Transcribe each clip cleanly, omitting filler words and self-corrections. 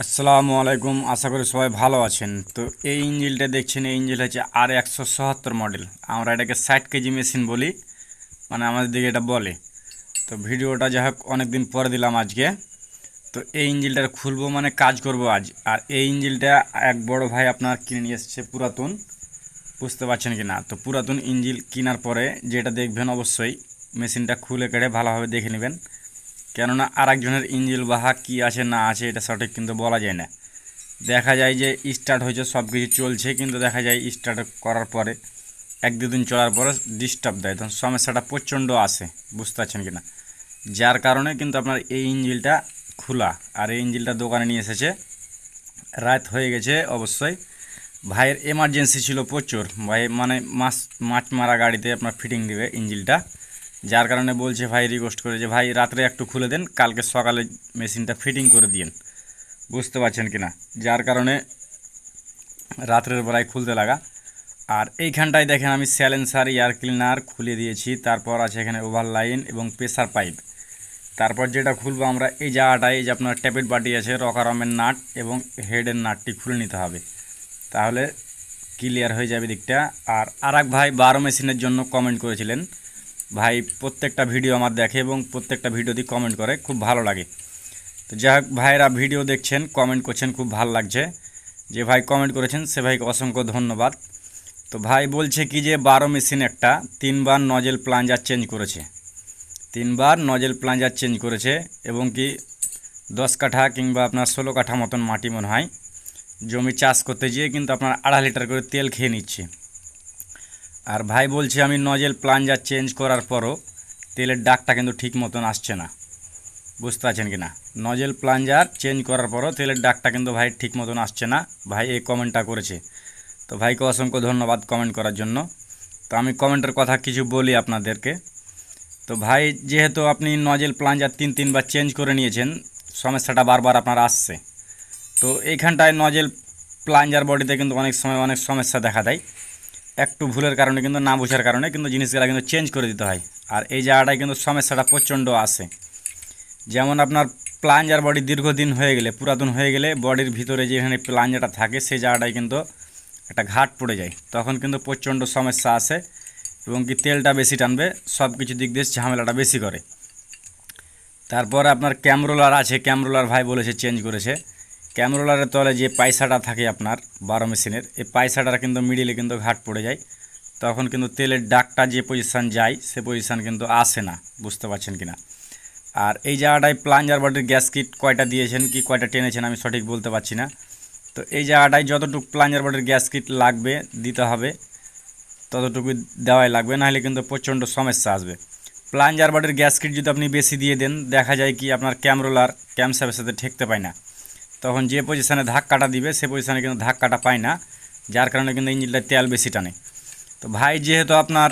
আসসালামু আলাইকুম, আশা করি সবাই ভালো আছেন। তো এই ইঞ্জিনটা দেখছেন, এই ইঞ্জিন হচ্ছে R177 মডেল। আমরা এটাকে 60 কেজি মেশিন বলি, মানে আমাদের দিকে এটা বলে। তো ভিডিওটা যাই হোক অনেক দিন পরে দিলাম আজকে। তো এই ইঞ্জিনটা খুলবো, মানে কাজ করব আজ। আর এই ইঞ্জিনটা এক বড় ভাই আপনার কিনে নিয়ে এসছে পুরাতন, বুঝতে পারছেন কি না। তো পুরাতন ইঞ্জিন কেনার পরে যেটা দেখবেন, অবশ্যই মেশিনটা খুলে কেটে ভালোভাবে দেখে নেবেন, কেননা আরেকজনের ইঞ্জিন বাহা কী আছে না আছে এটা সঠিক কিন্তু বলা যায় না। দেখা যায় যে স্টার্ট হয়েছে, সব কিছু চলছে, কিন্তু দেখা যায় স্টার্ট করার পরে এক দুদিন চলার পরে ডিস্টার্ব দেয়, তখন সমস্যাটা প্রচণ্ড আসে, বুঝতে পারছেন কি না। যার কারণে কিন্তু আপনার এই ইঞ্জিনটা খোলা। আর এই ইঞ্জিনটা দোকানে নিয়ে এসেছে, রাত হয়ে গেছে অবশ্যই। ভাইয়ের এমার্জেন্সি ছিল প্রচুর, ভাই মানে মাছ মারা গাড়িতে আপনার ফিটিং দেবে ইঞ্জিনটা। যার কারণে বলছে, ভাই রিকোয়েস্ট করে যে ভাই রাত্রে একটু খুলে দেন, কালকে সকালে মেশিনটা ফিটিং করে দিন, বুঝতে পারছেন কি না। যার কারণে রাত্রের বেলায় খুলতে লাগা। আর এইখানটায় দেখেন আমি স্যালেন্সার এয়ার ক্লিনার খুলে দিয়েছি, তারপর আছে এখানে ওভারলাইন এবং প্রেসার পাইপ। তারপর যেটা খুলবো আমরা, এই জায়গাটায় এই যে আপনার ট্যাপের বাটি আছে, রকারমের নাট এবং হেডের নাটটি খুলে নিতে হবে, তাহলে ক্লিয়ার হয়ে যাবে দিকটা। আর আরেক ভাই 12 মেশিনের জন্য কমেন্ট করেছিলেন। ভাই প্রত্যেকটা ভিডিও আমার দেখে এবং প্রত্যেকটা ভিডিওতে কমেন্ট করে, খুব ভালো লাগে। তো যাই হোক, ভাইরা ভিডিও দেখছেন, কমেন্ট করছেন, খুব ভালো লাগছে। যে ভাই কমেন্ট করেছেন সে ভাইকে অসংখ্য ধন্যবাদ। তো ভাই বলছে কি যে 12 মেশিন একটা 3বার নজেল প্লাঞ্জার চেঞ্জ করেছে, 3বার নজেল প্লাঞ্জার চেঞ্জ করেছে, এবং কি 10 কাঠা কিংবা আপনার 16 কাঠা মতন মাটি মনে হয় জমি চাষ করতে গিয়ে কিন্তু আপনার 2.5 লিটার করে তেল খেয়ে নিচ্ছে। আর ভাই বলছে আমি নজেল প্লাঞ্জার চেঞ্জ করার পরও তেলের ডাকটা কিন্তু ঠিক মতন আসছে না, বুঝতে পারছেন কি না। নজেল প্লাঞ্জার চেঞ্জ করার পরও তেলের ডাকটা কিন্তু ভাই ঠিক মতন আসছে না। ভাই এই কমেন্টটা করেছে, তো ভাইকে অসংখ্য ধন্যবাদ কমেন্ট করার জন্য। তো আমি কমেন্টের কথা কিছু বলি আপনাদেরকে। তো ভাই যেহেতু আপনি নজেল প্লাঞ্জার 3বার চেঞ্জ করে নিয়েছেন, সমস্যাটা বারবার আপনার আসছে। তো এইখানটায় নজেল প্লাঞ্জার বডিতে কিন্তু অনেক সময় অনেক সমস্যা দেখা দেয়, একটু ভুলের কারণে কিন্তু, না বোঝার কারণে কিন্তু জিনিসগুলো কিন্তু চেঞ্জ করে দিতে হয়। আর এই জায়গাটায় কিন্তু সমস্যাটা প্রচণ্ড আসে। যেমন আপনার প্লাঞ্জার বডি দীর্ঘদিন হয়ে গেলে, পুরাতন হয়ে গেলে, বডির ভিতরে যেখানে প্লাঞ্জারটা থাকে সেই জায়গাটায় কিন্তু একটা ঘাট পড়ে যায়, তখন কিন্তু প্রচণ্ড সমস্যা আসে, এবং কি তেলটা বেশি টানবে, সব কিছু দিক দিয়ে ঝামেলাটা বেশি করে। তারপর আপনার ক্যামরোলার আছে, ক্যামরোলার ভাই বলেছে চেঞ্জ করেছে। ক্যামরোলারের তলে যে পায়সাটা থাকে আপনার 12 মেশিনের, এই পায়সাটার কিন্তু মিডিলে কিন্তু ঘাট পড়ে যায়, তখন কিন্তু তেলের ডাকটা যে পজিশান যায় সে পজিশান কিন্তু আসে না, বুঝতে পারছেন কি না। আর এই জায়গাটায় প্লাঞ্জার বডির গ্যাস কিট কয়টা দিয়েছেন কি কয়টা টেনেছেন আমি সঠিক বলতে পারছি না। তো এই জায়গাটায় যতটুকু প্লাঞ্জার বডির গ্যাস কিট লাগবে দিতে হবে, ততটুকু দেওয়াই লাগবে, নাহলে কিন্তু প্রচণ্ড সমস্যা আসবে। প্লাঞ্জার বডির গ্যাস কিট যদি আপনি বেশি দিয়ে দেন, দেখা যায় কি আপনার ক্যামরোলার ক্যামসাপের সাথে ঠেকতে পায় না, তখন যে পজিশানে ধাক্কাটা দিবে সে পজিশানে কিন্তু ধাক্কাটা পায় না, যার কারণে কিন্তু ইঞ্জিনটা তেল বেশি টানে। তো ভাই যেহেতু আপনার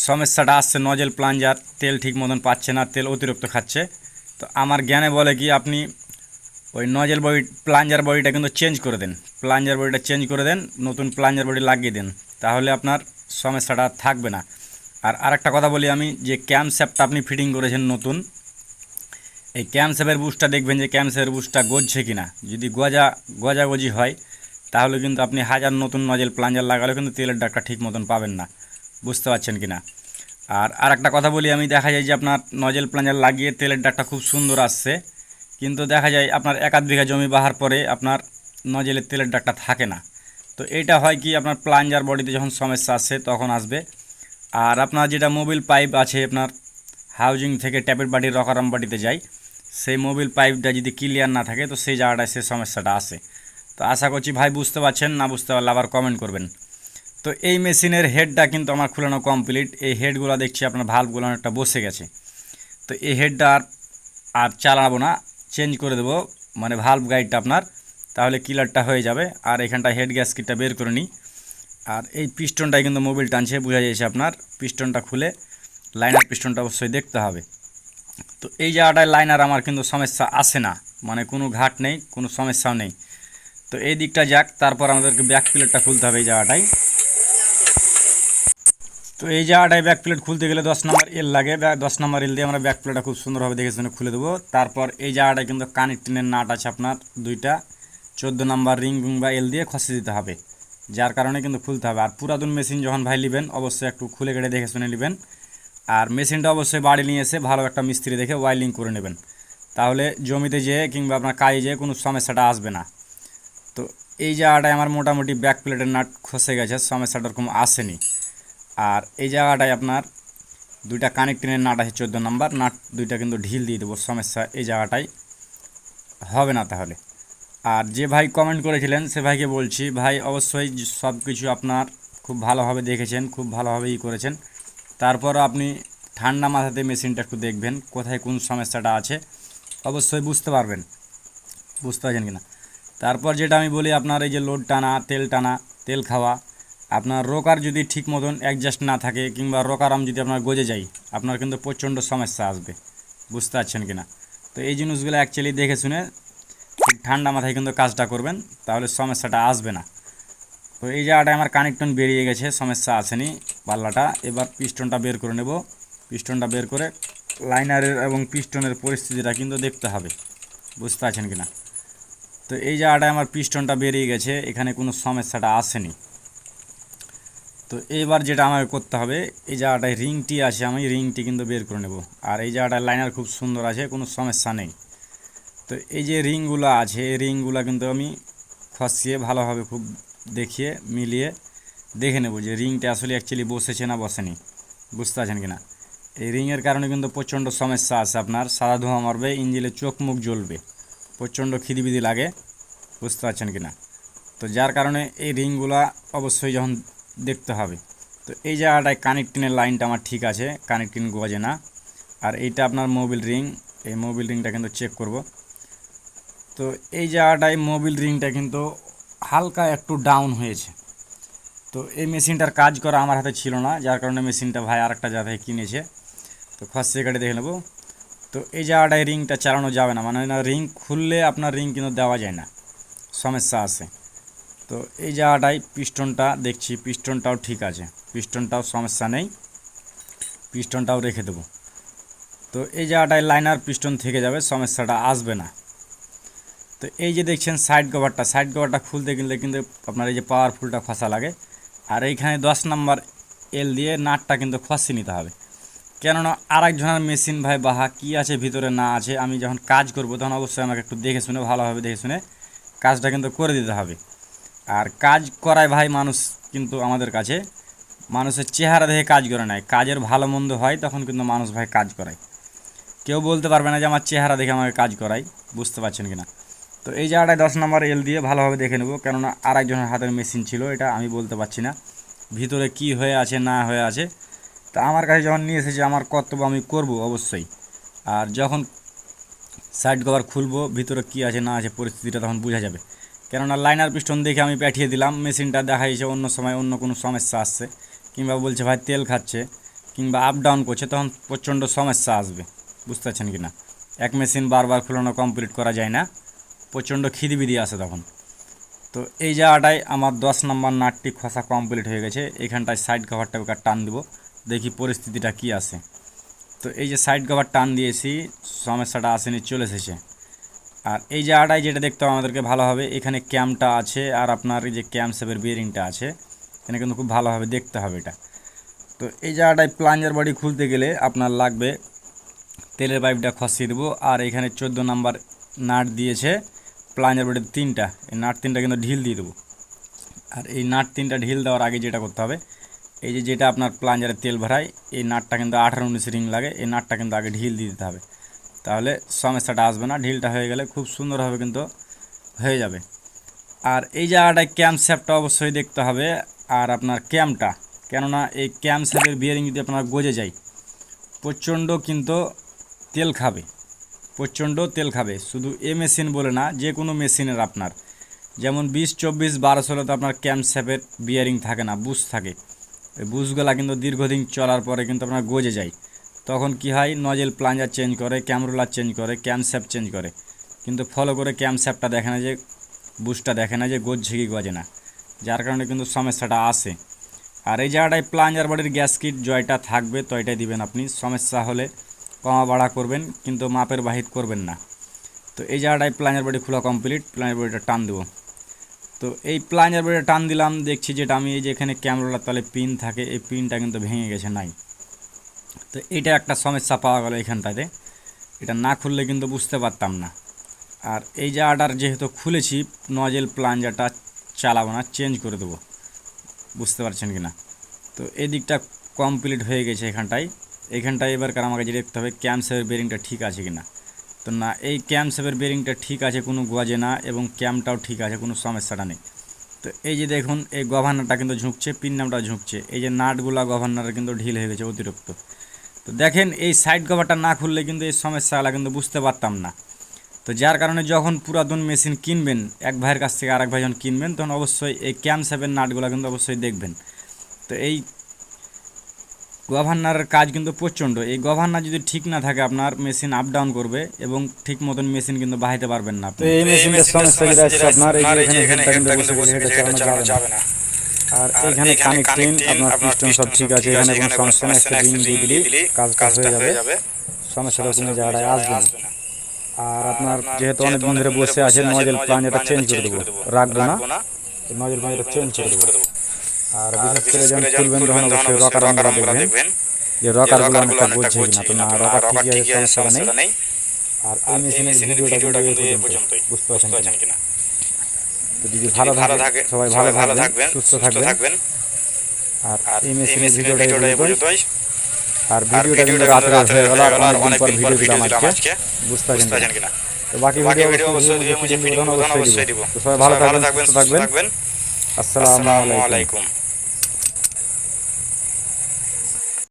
সমস্যাটা আসছে, নজেল প্লাঞ্জার তেল ঠিক মতন পাচ্ছে না, তেল অতিরিক্ত খাচ্ছে, তো আমার জ্ঞানে বলে কি আপনি ওই নজেল বডি প্লাঞ্জার বডিটা কিন্তু চেঞ্জ করে দেন, প্লাঞ্জার বডিটা চেঞ্জ করে দেন, নতুন প্লাঞ্জার বডি লাগিয়ে দেন, তাহলে আপনার সমস্যাটা থাকবে না। আর আরেকটা কথা বলি আমি, যে ক্যামশ্যাফটটা আপনি ফিটিং করেছেন নতুন, এই ক্যামশ্যাফের বুশটা দেখবেন যে ক্যামশ্যাফের বুশটা গজছে কিনা, যদি গজাগজি হয় তাহলে কিন্তু আপনি হাজার নতুন নজেল প্লাঞ্জার লাগালেও কিন্তু তেলের ডাকটা ঠিক মতন পাবেন না, বুঝতে পারছেন কি না। আর আরেকটা কথা বলি আমি, দেখা যায় যে আপনার নজেল প্লাঞ্জার লাগিয়ে তেলের ডাকটা খুব সুন্দর আসছে, কিন্তু দেখা যায় আপনার 1 বিঘা জমি বাহার পরে আপনার নজেলের তেলের ডাকটা থাকে না। তো এইটা হয় কি আপনার প্লাঞ্জার বডিতে যখন সমস্যা আসে তখন আসবে। আর আপনার যেটা মোবিল পাইপ আছে আপনার হাউজিং থেকে ট্যাপের বাটির রকারাম বাটিতে যায়, সেই মোবিল পাইপটা যদি ক্লিয়ার না থাকে তো সেই জায়গাটায় সে সমস্যাটা আসে। তো আশা করছি ভাই বুঝতে পারছেন, না বুঝতে পারলে আবার কমেন্ট করবেন। তো এই মেশিনের হেডটা কিন্তু আমার খোলানো কমপ্লিট, এই হেডগুলো দেখছি আপনার ভাল্বগুলো অনেকটা বসে গেছে। তো এই হেডটা আর চালাবো না, চেঞ্জ করে দেবো, মানে ভাল্ব গাইডটা আপনার, তাহলে ক্লিয়ারটা হয়ে যাবে। আর এখানটা হেড গ্যাসকিটটা বের করে নিই। আর এই পিস্টনটাই কিন্তু মোবিল টানছে, বোঝা যাচ্ছে আপনার, পিস্টনটা খুলে লাইনার পিস্টনটা অবশ্যই দেখতে হবে। তো এই জায়গাটায় লাইনার আমার কিন্তু সমস্যা আসে না, মানে কোনো ঘাট নেই, কোনো সমস্যাও নেই। তো এই দিকটা যাক, তারপর আমাদেরকে ব্যাক প্লেটটা খুলতে হবে এই জায়গাটায়। তো এই জায়গাটায় ব্যাক প্লেট খুলতে গেলে 10 নম্বর এল লাগে, 10 নম্বর এল দিয়ে আমরা ব্যাক প্লেটটা খুব সুন্দরভাবে দেখে শুনে খুলে দেবো। তারপর এই জায়গাটায় কিন্তু কানেক্টিংয়ের নাট আছে আপনার দুইটা, 14 নম্বর রিং বা এল দিয়ে খসে দিতে হবে, যার কারণে কিন্তু খুলতে হবে। আর পুরাতন মেশিন যখন ভাই নেবেন অবশ্যই একটু খুলে কেটে দেখে শুনে নেবেন। আর মেশিনটা অবশ্যই বাড়ি নিয়ে এসে ভালো একটা মিস্ত্রি দেখে ওয়াইলিং করে নেবেন, তাহলে জমিতে যেয়ে কিংবা আপনার কাজে যেয়ে কোনো সমস্যাটা আসবে না। তো এই জায়গাটায় আমার মোটামুটি ব্যাক প্লেটের নাট খসে গেছে, সমস্যাটা ওরকম আসেনি। আর এই জায়গাটায় আপনার দুইটা কানেক্টিংয়ের নাট আছে, 14 নম্বর নাট দুইটা কিন্তু ঢিল দিয়ে দেবো, সমস্যা এই জায়গাটায় হবে না তাহলে। আর যে ভাই কমেন্ট করেছিলেন সে ভাইকে বলছি, ভাই অবশ্যই সব কিছু আপনার খুব ভালোভাবে দেখেছেন, খুব ভালোভাবে করেছেন, তারপর আপনি ঠান্ডা মাথাতে মেশিনটা একটু দেখবেন কোথায় কোন সমস্যাটা আছে, অবশ্যই বুঝতে পারবেন, বুঝতে পারছেন কিনা। তারপর যেটা আমি বলি আপনার এই যে লোড টানা তেল খাওয়া, আপনার রোকার যদি ঠিক মতন অ্যাডজাস্ট না থাকে কিংবা রোকার আম যদি আপনার গজে যায়, আপনার কিন্তু প্রচণ্ড সমস্যা আসবে, বুঝতে পারছেন কিনা। তো এই জিনিসগুলো অ্যাকচুয়ালি দেখে শুনে ঠিক ঠান্ডা মাথায় কিন্তু কাজটা করবেন, তাহলে সমস্যাটা আসবে না। তো এই জায়গাটায় আমার কানেকটন বেরিয়ে গেছে, সমস্যা আসেনি পাল্লাটা। এবার পিস্টনটা বের করে নেব, পিস্টনটা বের করে লাইনারের এবং পিস্টনের পরিস্থিতিটা কিন্তু দেখতে হবে, বুঝতে পারছেন কিনা। তো এই জায়গাটায় আমার পিস্টনটা বেরিয়ে গেছে, এখানে কোনো সমস্যাটা আসেনি। তো এবার যেটা আমাকে করতে হবে, এই জায়গাটায় রিংটি আছে, আমি রিংটি কিন্তু বের করে নেব। আর এই জায়গাটায় লাইনার খুব সুন্দর আছে, কোনো সমস্যা নেই। তো এই যে রিংগুলো আছে, এই রিংগুলো কিন্তু আমি খসিয়ে ভালোভাবে খুব দেখিয়ে মিলিয়ে দেখে নেব যে রিংটা আসলে অ্যাকচুয়ালি বসেছে না বসেনি, বুঝতে পারছেন কিনা। এই রিংয়ের কারণে কিন্তু প্রচণ্ড সমস্যা আছে, আপনার সাদা ধোঁয়া মারবে, ইঞ্জিনে চোখ মুখ জ্বলবে, প্রচণ্ড খিদিবিদি লাগে, বুঝতে পারছেন কিনা। তো যার কারণে এই রিংগুলা অবশ্যই যখন দেখতে হবে। তো এই জায়গাটায় কানেক্টিংয়ের লাইনটা আমার ঠিক আছে, কানেক্টিং গজে না। আর এইটা আপনার মোবিল রিং, এই মোবিল রিংটা কিন্তু চেক করব। তো এই জায়গাটায় মোবিল রিংটা কিন্তু হালকা একটু ডাউন হয়েছে। তো এই মেশিনটার কাজ করা আমার হাতে ছিল না, যার কারণে মেশিনটা ভাই আরেকটা জায়গায় কিনেছে। তো খসে কেটে দেখে নেবো। তো এই জায়গাটায় রিংটা চালানো যাবে না, মানে না রিং খুললে আপনার রিং কিন্তু দেওয়া যায় না, সমস্যা আছে। তো এই জায়গাটায় পিস্টনটা দেখছি, পিস্টনটাও ঠিক আছে, পিস্টনটাও সমস্যা নেই, পিস্টনটাও রেখে দেবো। তো এই জায়গাটায় লাইনার পিস্টন থেকে যাবে, সমস্যাটা আসবে না। তো এই যে দেখছেন সাইড কভারটা, সাইড কভারটা খুলতে গেলে কিন্তু আপনার এই যে পাওয়ারফুলটা খসা লাগে। আর এইখানে 10 নম্বর এল দিয়ে নাটটা কিন্তু খসিয়ে নিতে হবে, কেননা আরেকজনের মেশিন ভাই বাহা কী আছে ভিতরে না আছে, আমি যখন কাজ করব তখন অবশ্যই আমাকে একটু দেখে শুনে ভালোভাবে দেখে শুনে কাজটা কিন্তু করে দিতে হবে। আর কাজ করায় ভাই মানুষ কিন্তু আমাদের কাছে মানুষের চেহারা দেখে কাজ করে নেয়, কাজের ভালো মন্দ হয় তখন কিন্তু মানুষ ভাই কাজ করায়, কেউ বলতে পারবে না যে আমার চেহারা দেখে আমাকে কাজ করাই, বুঝতে পারছেন কি না। তো এই জায়গাটায় 10 নম্বর এল দিয়ে ভালোভাবে দেখে নেব, কেননা আরেকজনের হাতের মেশিন ছিল, এটা আমি বলতে পারছি না ভিতরে কি হয়ে আছে না হয়ে আছে। তা আমার কাছে যখন নিয়ে এসেছে আমার কর্তব্য আমি করব অবশ্যই। আর যখন সাইড কভার খুলবো ভিতরে কি আছে না আছে পরিস্থিতিটা তখন বোঝা যাবে, কেননা লাইনার পিস্টন দেখে আমি পাঠিয়ে দিলাম, মেশিনটা দেখাইছে অন্য সময় অন্য কোনো সমস্যা আসছে, কিংবা বলছে ভাই তেল খাচ্ছে কিংবা আপ ডাউন করছে, তখন প্রচণ্ড সমস্যা আসবে, বুঝতে পারছেন কি না। এক মেশিন বারবার খুলানো কমপ্লিট করা যায় না, প্রচণ্ড খিদিবিদি আসে তখন। তো এই জায়গাটায় আমার 10 নম্বর নাটটি খসা কমপ্লিট হয়ে গেছে, এখানটায় সাইড কভারটা ওকে টান দিব, দেখি পরিস্থিতিটা কি আছে। তো এই যে সাইড কভার টান দিয়েছি, সমস্যাটা আসেনি, চলে এসেছে। আর এই জায়গাটায় যেটা দেখতে হবে আমাদেরকে ভালোভাবে, এখানে ক্যামটা আছে আর আপনার এই যে ক্যাম সেপের বিয়ারিংটা আছে, এখানে কিন্তু খুব ভালোভাবে দেখতে হবে এটা। তো এই জায়গাটায় প্লাঞ্জার বডি খুলতে গেলে আপনার লাগবে তেলের পাইপটা খসিয়ে দেবো। আর এখানে 14 নম্বর নাট দিয়েছে প্লাঞ্জার বডিতে 3টা, এই নাট 3টা কিন্তু ঢিল দিয়ে দেবো। আর এই নাট 3টা ঢিল দেওয়ার আগে যেটা করতে হবে, এই যে যেটা আপনার প্লাঞ্জারে তেল ভরায় এই নাটটা কিন্তু 18-19 রিং লাগে, এই নাটটা কিন্তু আগে ঢিল দিয়ে দিতে হবে, তাহলে সমস্যাটা আসবে না। ঢিলটা হয়ে গেলে খুব সুন্দরভাবে কিন্তু হয়ে যাবে। আর এই জায়গাটায় ক্যাম শেপটা অবশ্যই দেখতে হবে, আর আপনার ক্যামটা, কেননা এই ক্যাম শেপের বিয়ারিং যদি আপনার গজে যায় প্রচণ্ড কিন্তু তেল খাবে, প্রচণ্ড তেল খাবে। শুধু এ মেশিন বলে না, যে কোনো মেশিনের আপনার যেমন 20, 24, 12, 16 তো আপনার ক্যাম শেপের বিয়ারিং থাকে না, বুশ থাকে, ওই বুশগুলা কিন্তু দীর্ঘদিন চলার পরে কিন্তু আপনার গজে যায়, তখন কি হয় নজেল প্লাঞ্জার চেঞ্জ করে, ক্যাম রোলার চেঞ্জ করে, ক্যাম শেপ চেঞ্জ করে, কিন্তু ফলো করে ক্যাম শেপটা দেখে না যে বুশটা দেখে না যে গজছে কি গজে না, যার কারণে কিন্তু সমস্যাটা আসে। আর এই জায়গাটায় প্লাঞ্জার বডির গ্যাস কিট জয়টা থাকবে তো এটাই দিবেন আপনি। সমস্যা হলে কমা বাড়া করবেন, কিন্তু মাপের বাহির করবেন না। তো এই জায়গাটায় প্লাঞ্জার বডি খোলা কমপ্লিট, প্লাঞ্জার বডিটা টান দেবো। তো এই প্লাঞ্জার বডিটা টান দিলাম, দেখছি যেটা আমি এই যে এখানে ক্যামেরার তলে পিন থাকে, এই পিনটা কিন্তু ভেঙে গেছে নাই। তো এটা একটা সমস্যা পাওয়া গেল এখানটাতে, এটা না খুললে কিন্তু বুঝতে পারতাম না। আর এই জায়গাটার যেহেতু খুলেছি, নজেল প্লাঞ্জারটা চালাবো না, চেঞ্জ করে দেবো, বুঝতে পারছেন কি না। তো এই দিকটা কমপ্লিট হয়ে গেছে এইখানটায় এবারকার আমাকে যে দেখতে হবে ক্যামসেপের বেরিংটা ঠিক আছে কি না। তো না, এই ক্যামসেপের বেরিংটা ঠিক আছে, কোনো গজে না, এবং ক্যামটাও ঠিক আছে, কোনো সমস্যাটা নেই। তো এই যে দেখুন এই গভর্নরটা কিন্তু ঝুঁকছে, পিন নামটা ঝুঁকছে, এই যে নাটগুলা গভর্নরের কিন্তু ঢিল হয়ে গেছে অতিরিক্ত। তো দেখেন এই সাইড কভারটা না খুললে কিন্তু এই সমস্যাগুলো কিন্তু বুঝতে পারতাম না। তো যার কারণে যখন পুরাতন মেশিন কিনবেন, এক ভাইয়ের কাছ থেকে আরেক ভাই যখন কিনবেন, তখন অবশ্যই এই ক্যামসেপের নাটগুলো কিন্তু অবশ্যই দেখবেন। তো এই গভর্নরের কাজ কিন্তু প্রচণ্ড, এই গভর্নর যদি ঠিক না থাকে আপনার মেশিন আপ ডাউন করবে এবং ঠিক মতন মেশিন কিন্তু বাহাইতে পারবেন না। তো এই মেশিনটার সমস্যা যেটা আছে আপনার, এই যে এখানে হেডটা কিন্তু বসে গেছে, এটা চালানো যাবে না। আর এইখানে কানেক্টিং আপনার পিস্টন সব ঠিক আছে, এখানে কোনো সমস্যা নেই, একটা রিং দিয়ে দিলেই কাজটা হয়ে যাবে, সমস্যাটা কোনো জায়গায় আসবে না। আর আপনার যেহেতু অনেক দিন ধরে বসে আছে, নজেল প্লাঞ্জারটা চেঞ্জ করে দেবো, রাখবো না, নজেল প্লাঞ্জারটা চেঞ্জ করে দেবো। আর বিশেষ করে যখন খুলবেন তখন অবশ্যই রকার আমগুলো দেখবেন যে রকারগুলো অনেকটা বলছে কিনা। তো না, রকার ঠিকই আছে, সমস্যা নেই। আর এই মেশিনের ভিডিওটা কিন্তু এই পর্যন্তই, বুঝতে পারছেন কিনা। তো যদি ভালো থাকে, সবাই ভালো থাকবেন, সুস্থ থাকবেন। আর এই মেশিনের ভিডিওটা এই পর্যন্তই। আর ভিডিওটা কিন্তু রাত্রে হয়ে গেল, আর অনেকদিন পর ভিডিও দিলাম আজকে, বুঝতে পারছেন কিনা। তো বাকি ভিডিও অবশ্যই দিব। তো সবাই ভালো থাকবেন, সুস্থ থাকবেন। আসসালামু আলাইকুম।